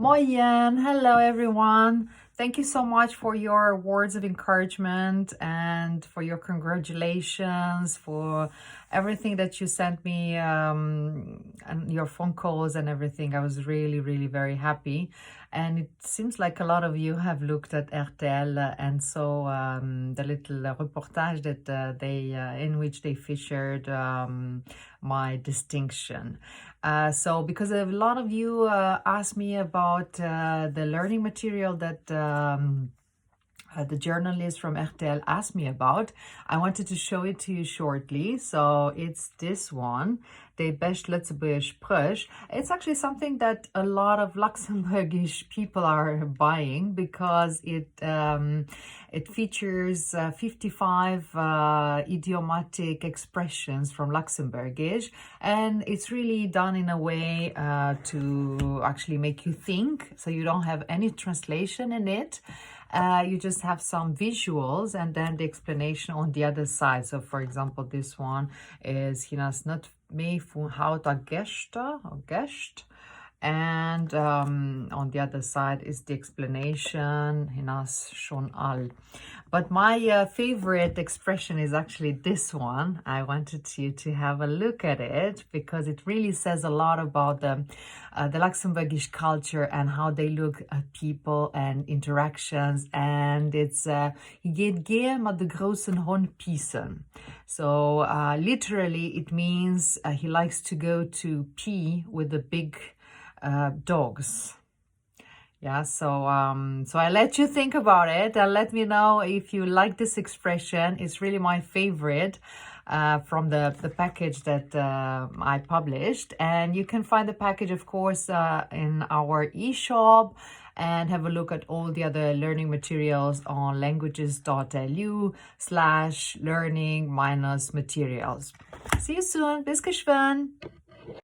Moyen, hello everyone. Thank you so much for your words of encouragement and for your congratulations, for everything that you sent me, and your phone calls and everything. I was really very happy. And it seems like a lot of you have looked at RTL and so the little reportage that in which they featured my distinction. So because a lot of you asked me about the learning material that the journalist from RTL asked me about, I wanted to show it to you shortly. So it's this one, the bescht Lëtzebuerger Spréch. It's actually something that a lot of Luxembourgish people are buying because it features 55 idiomatic expressions from Luxembourgish, and it's really done in a way to actually make you think, so you don't have any translation in it. You just have some visuals and then the explanation on the other side. So for example, this one is hinas not mee van hout a gescht, and on the other side is the explanation hinas schon al. But my favorite expression is actually this one. I wanted you to have a look at it because it really says a lot about the Luxembourgish culture and how they look at people and interactions. And it's je gaat gehen met de großen hond piezen. So literally it means he likes to go to pee with the big dogs. Yeah, so I let you think about it and let me know if you like this expression. It's really my favorite from the package that I published. And you can find the package, of course, in our e-shop, and have a look at all the other learning materials on languages.lu/learning-materials. See you soon. Bis geschwind.